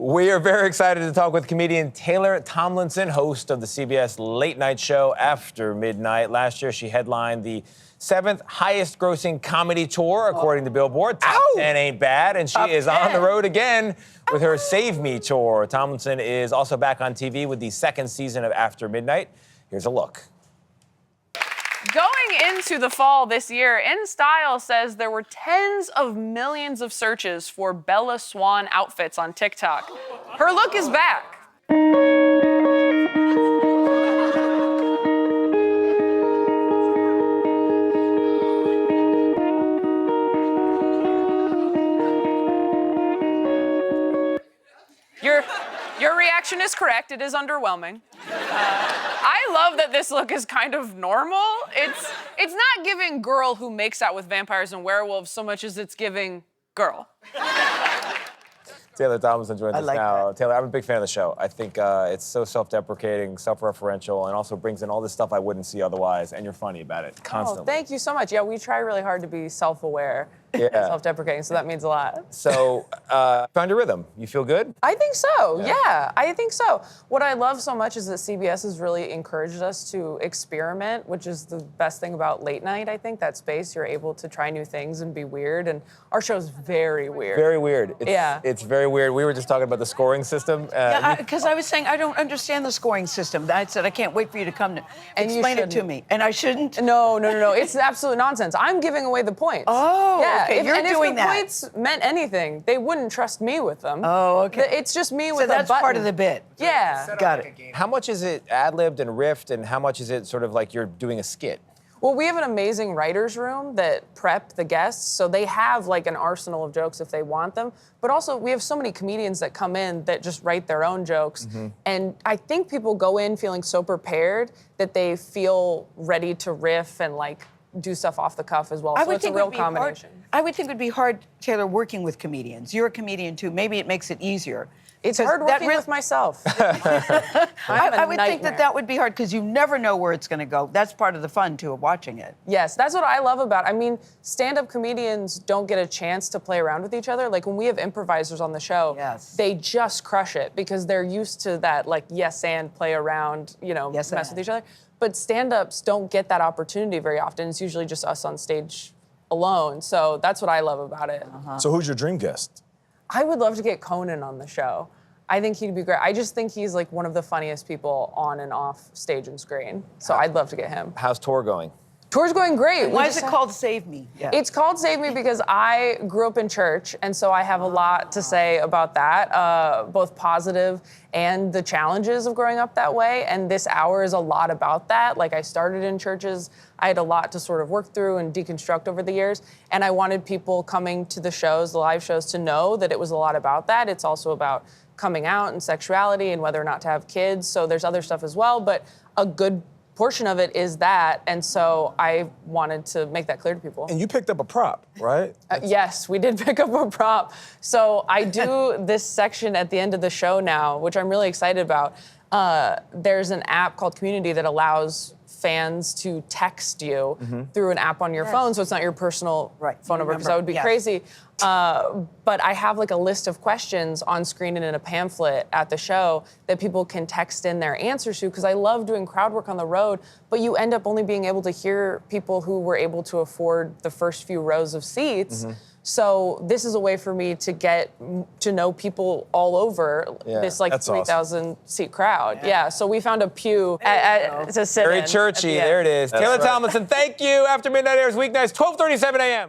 We are very excited to talk with comedian Taylor Tomlinson, host of the CBS late night show After Midnight. Last year, she headlined the 7th highest grossing comedy tour, according to Billboard. Top 10 ain't bad, and she is on the road again with her Save Me tour. Tomlinson is also back on TV with the 2nd season of After Midnight. Here's a look. Going into the fall this year, InStyle says there were tens of millions of searches for Bella Swan outfits on TikTok. Her look is back. Your reaction is correct. It is underwhelming. I love that this look is kind of normal. It's not giving girl who makes out with vampires and werewolves so much as it's giving girl. Taylor Tomlinson joins us now. Taylor, I'm a big fan of the show. I think it's so self-deprecating, self-referential, and also brings in all this stuff I wouldn't see otherwise, and you're funny about it constantly. Oh, thank you so much. Yeah, we try really hard to be self-aware and self-deprecating, so that means a lot. So, found your rhythm. You feel good? I think so, yeah, I think so. What I love so much is that CBS has really encouraged us to experiment, which is the best thing about late night, I think, that space. You're able to try new things and be weird, and our show's very weird. Very weird. It's very weird. We were just talking about the scoring system. Because I was saying I don't understand the scoring system. I said I can't wait for you to come to explain it to me. And I shouldn't? No. It's absolute nonsense. I'm giving away the points. Oh, yeah. okay. You're doing that. If the points meant anything, they wouldn't trust me with them. Oh, okay. It's just me with a button. So that's part of the bit. Yeah. Got it. How much is it ad-libbed and riffed, and how much is it sort of like you're doing a skit? Well, we have an amazing writer's room that prep the guests, so they have like an arsenal of jokes if they want them. But also, we have so many comedians that come in that just write their own jokes. And I think people go in feeling so prepared that they feel ready to riff and like do stuff off the cuff as well. So it's a real combination. I would think it would be hard, Taylor, working with comedians. You're a comedian too. Maybe it makes it easier. It's hard working with myself. I would think that would be hard because you never know where it's going to go. That's part of the fun, too, of watching it. Yes, that's what I love about it. I mean, stand-up comedians don't get a chance to play around with each other. Like, when we have improvisers on the show, they just crush it because they're used to that, like, yes and play around, you know, mess with each other. But stand-ups don't get that opportunity very often. It's usually just us on stage alone. So that's what I love about it. So who's your dream guest? I would love to get Conan on the show. I think he'd be great. I just think he's like one of the funniest people on and off stage and screen. So I'd love to get him. How's tour going? Tour's going great. Why is it called Save Me? Yeah. It's called Save Me because I grew up in church, and so I have a lot to say about that, both positive and the challenges of growing up that way. And this hour is a lot about that. Like, I started in churches. I had a lot to sort of work through and deconstruct over the years. And I wanted people coming to the shows, the live shows, to know that it was a lot about that. It's also about coming out and sexuality and whether or not to have kids. So there's other stuff as well, but a good portion of it is that, and so I wanted to make that clear to people. And you picked up a prop, right? Yes, we did pick up a prop. So I do this section at the end of the show now, which I'm really excited about. There's an app called Community that allows fans to text you through an app on your phone, so it's not your personal phone number, because that would be crazy. But I have like a list of questions on screen and in a pamphlet at the show that people can text in their answers to, because I love doing crowd work on the road, but you end up only being able to hear people who were able to afford the first few rows of seats. So this is a way for me to get to know people all over this like 3,000 seat crowd. Yeah, so we found a pew to sit in. Very churchy. There it is. Taylor Tomlinson, thank you. After Midnight airs weeknights, 12:37 a.m.